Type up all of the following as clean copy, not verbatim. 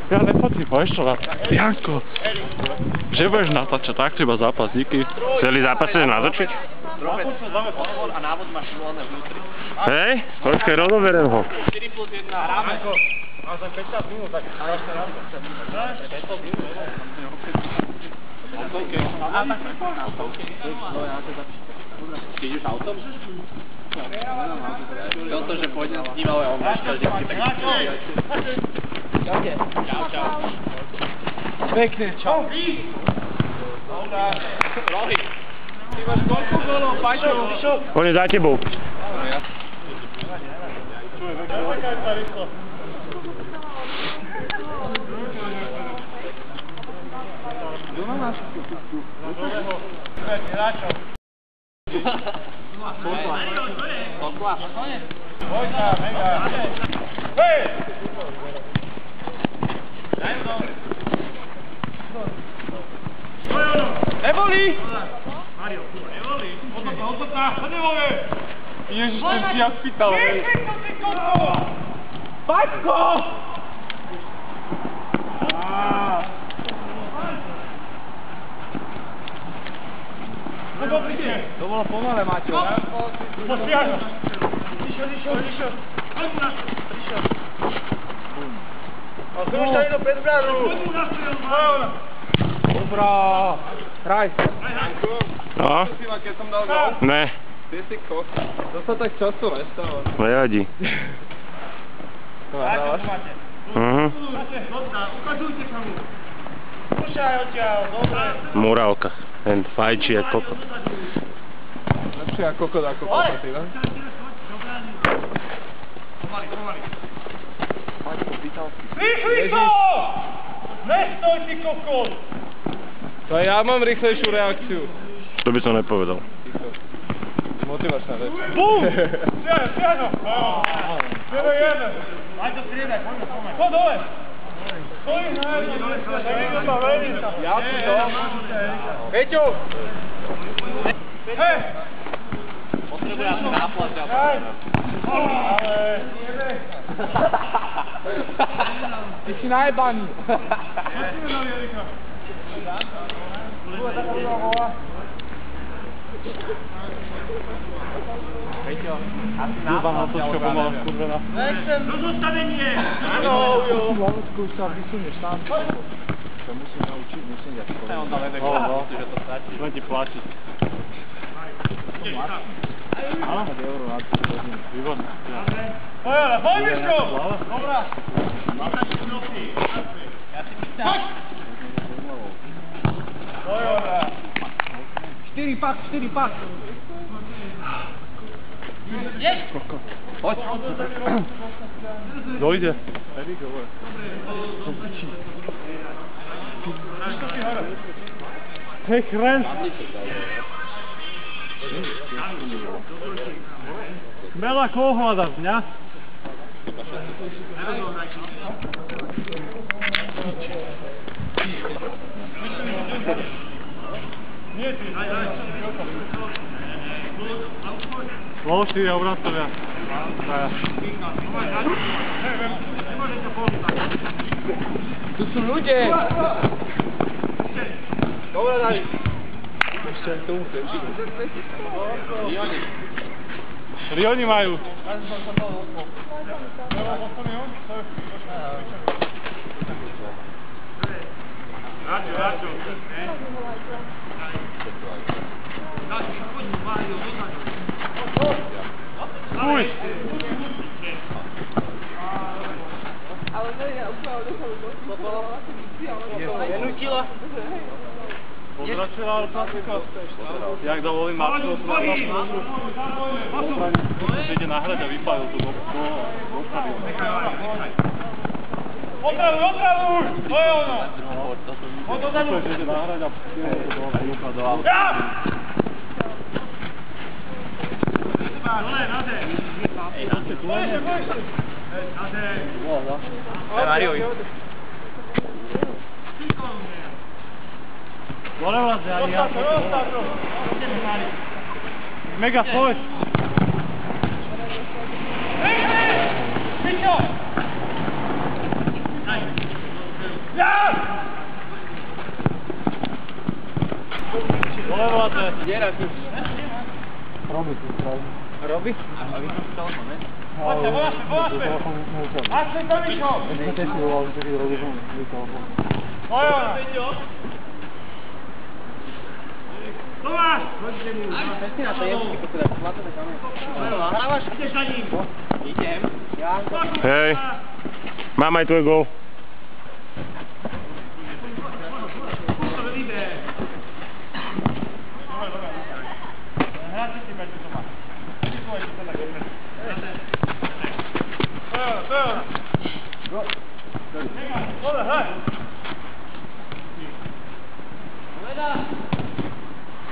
Ja nepotím, povieš čo? Janko, že budeš natáčať takto iba zápasníky? Celý zápas chceš natočiť? Dáme pozor a návod máš voľné vnútri. Hej, počkaj, rozoberiem ho. 4+1 hráme. Mám tam 15 minút, tak strašne rád. 15 minút, autovke. A tak pripojná autovke. No ja to zapíšem. Ty ideš autom? To, že pôjdem s ním, ale on máš každý tak... Čaute. Čau. Pekne, čau. Rohy. Ty máš koľko golov, Paťo? On je za tebou. Nebolí! Mario, nebolí! Odpotá, nebolí! Ježiš, ten si ja spýtal. Paťko! To bolo pomalé, Maťo. Postiaľ! Vyšiel. A ty už tady do predbránu. Dobrá. Hraj. No? Keď som dal gól? Ne. Ty si kos. To sa tak často nestáva. Nevadí. Ukazujte sa mu. Skúšaj odtiaľ, dobre. Morálka. Ten fajčí je kokot. Lepšie ako kokot ako kokoty, ne? Pomaly. Rýchli to! Nestoj ty kokot! To ja mám rýchlejšiu reakciu. To by som nepovedal. Motivačná vec. Bum! Siahno! Jeden. Aj to striedaj, poďme. Poď dole! Stojí na jednom, neviem sa, vedím sa. Ja tu to. Peťo! Hej! Potrebujem asi náplať. Hej! Ale... Ty si najebaný. Musíme na Jerika. Bude taká druhá vola. Peťo, asi náplať. Nechcem do zostavenie! Áno, jo. Hlavnúčku sa vysunieš tam. To musím naučiť, musím ťa školiť. On tam vedek, že to stačí. Budem ti plačiť. Áno? 10 € na 3 hodiny. Výborné. Poď, Miško! Dobrá. Ja si pýtam. 4 pak. Ideš? Poď. Dojde. Hej, chren. Veľa koho hľadaš, mňa? Nie, ty, haj. Slovo 4 obrátovia. Tu sú ľudia. Dobre, daj. Ešte k tomu teči. Rioni majú. Ráčo. Uj! Ale to je opravdu Nenutila. Podračila Alpátka. Jak dovolím Marko, to ide nahrať a vypadol to do Opravuj! To je ono! Poď dozadu! To ide nahrať a vypadol do auta. Ja! Dole, na zem! Ej, na zem! Na zem! Hej, Mariovi. Dole vlastne, ani ja. Rozstav to! Mega, poď! Rýchle! Mičo! Robi? Poďte, volášme! Aspoň Tomičo! Ojona! Tomáš! Ideš za ním! Idem. Hej, mám aj tvoj gól. Hráči si bežte, Tomáš. Vidíš svoje, čo sa tak je. Dobre, hej!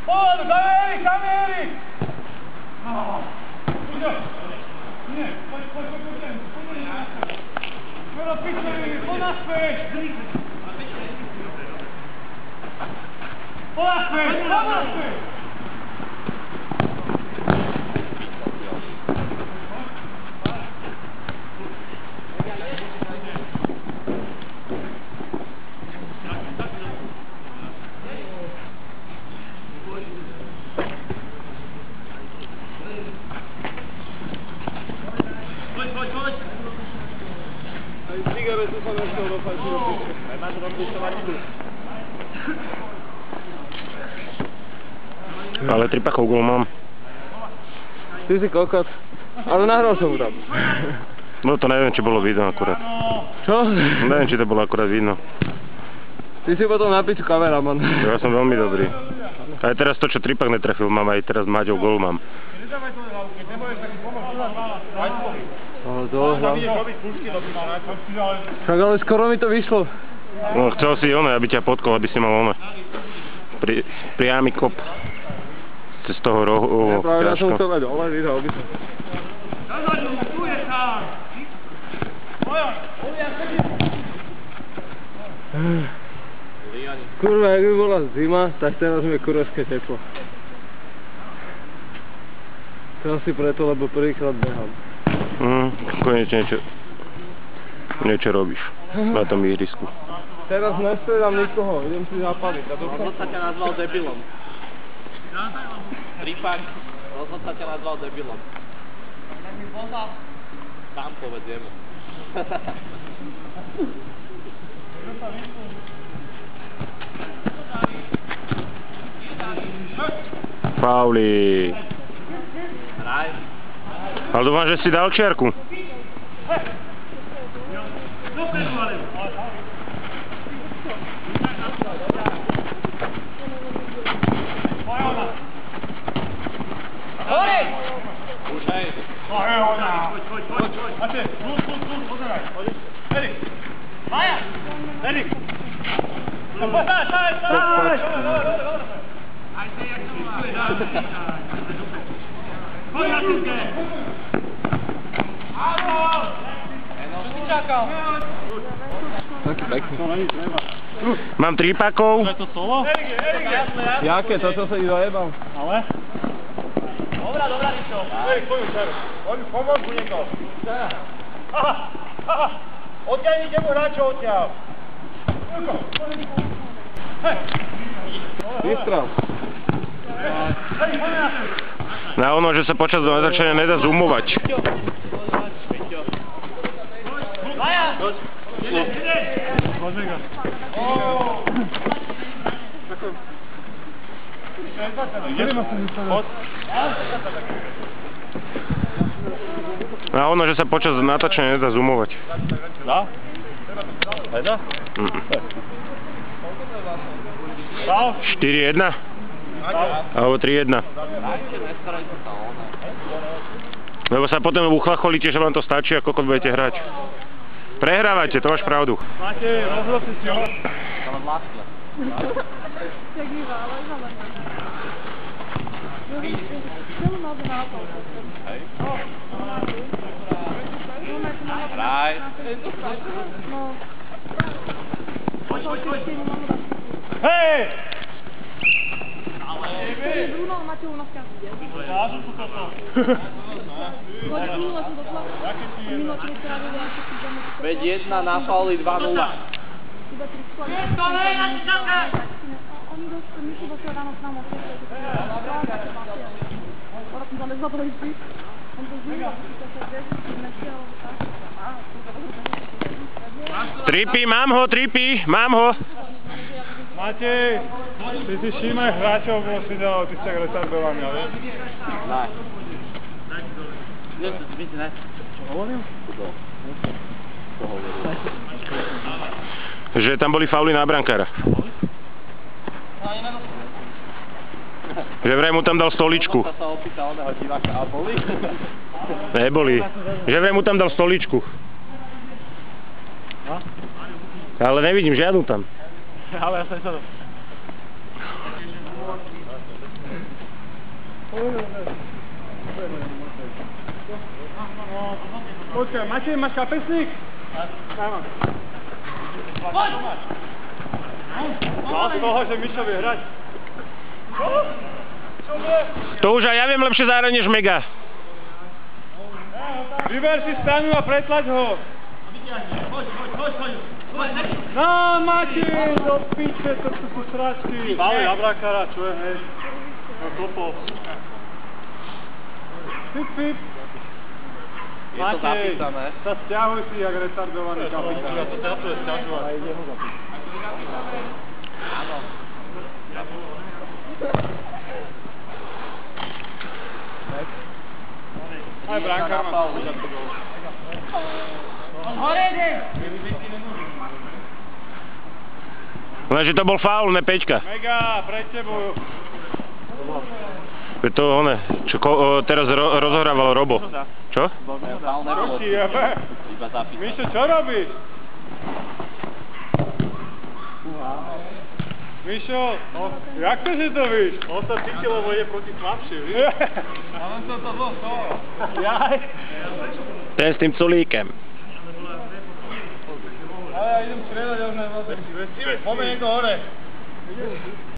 Poď, tam je Erik, tam je Erik! Nie, poď, poď do pičevi, poď naspäť! Poď naspäť! Ale 3 pachov gól mám. Ty si kokot. Ale nahral som mu tam. No to neviem, či bolo vidno akurát. Čo? Neviem, či to bolo akurát vidno. Ty si potom na piču kameraman. Ja som veľmi dobrý. Aj teraz to, čo 3 pach netrafil, mám aj teraz Maťov gól mám. Ale to hľa. Však ale skoro mi to vyšlo. No, chcel si ono, aby ťa potkol, aby si mal ono. Priamy kop. Cez toho rohu. Práve ja som chcel dať dole, vyhral by som. Kurva, jak by bola zima, tak teraz mi je kurevské teplo. To asi preto, lebo prvýkrát behám. Konečne niečo robíš na tom ihrisku. Teraz nestredám nikoho, idem si zapaliť. Rozhod sa ťa nazval debilom. Tripak, rozhod sa ťa nazval debilom. Tam povedz jemu. Pauli. Hraj. Ale dúfam, že si dal čiarku. Už hej. Poď, pozeraj. Erik! Maja! Erik! Stáj! Aj ty, jak to má? Poď na týmke! Áno! Čakal! Taký pekný. Mám 3 pakov. Je to solo? Erik, jasné. Jaké, toto sa ich zajebal. Ale? Dobrá, Ričo. Erik, poď už, pomôž mu niekoho. Aha! Odťahnite mu hráčov odtiaľ. Hej! Vystrel. Hej, poď na to. Na ono, že sa počas natáčania nedá zoomovať. Maja! Ideš! Poďme ga. Na ono, že sa počas natáčania nedá zoomovať. Dá? Nedá? 4-1? Alebo 3-1? Lebo sa potom uchlacholíte, že vám to stačí a koľko budete hrať. Prehrávajte, to máš pravdu. Máte rozhod si ho. Ale vlastne. Jak bývá, ale celú noc nápal. Hej. No. Hraj. No. Poď. Hej! Bruno, máte u nás každý deň. Ja som tu toto. Poď minule tu došla. Minule tu strávili a všetky doma. Veď 1 na fauli 2-0. Iba 3 skôr. Je to, hej, na ti čaká! Oni došli došiel ráno s námi, potom som nezvládol ísť. On to zúval, že sa vieš, že nešiel, tak. Tripy, mám ho. Matej, ty si všímaj hráčov, bo si dal, ty si tak retardovaný, ale? Nein. Nimm das bitte nicht. Že tam boli fauly na brankára. Že vraj mu tam dal stoličku. Sa opýtal oného diváka, a boli? Neboli. Že vraj mu tam dal stoličku. Ale nevidím žiadnu tam. Ale ja sa to... Počkaj, Matej, máš kapesník? Dávam. Mal z toho, že Mišo vie hrať. To už aj ja viem lepšie zahrať než Mega. Vyber si stanu a pretlač ho. No, Matej, do piče, to sú sračky. Máme na brakára, čo je, hej. No, klopol. Pip. Matej, sa stiahuj si, jak retardovaný kapitán. Ja to ťažuje stiažovať. A ide ho zapísať. Áno. Aj brankár má spúšať to gol. Hore, ide! Lenže to bol faul, ne pečka. Mega, pred tebou. Je to one, čo teraz rozohrávalo Robo. Čo? Čo ti jebe? Mišo, čo robíš? Mišo, jak to, že to víš? On sa cíti, lebo ide proti slabším, víš? A on sa to bol to. Jaj. Ten s tým culíkem. Ale ja idem striedať, ja už neviem. Poďme niekto hore.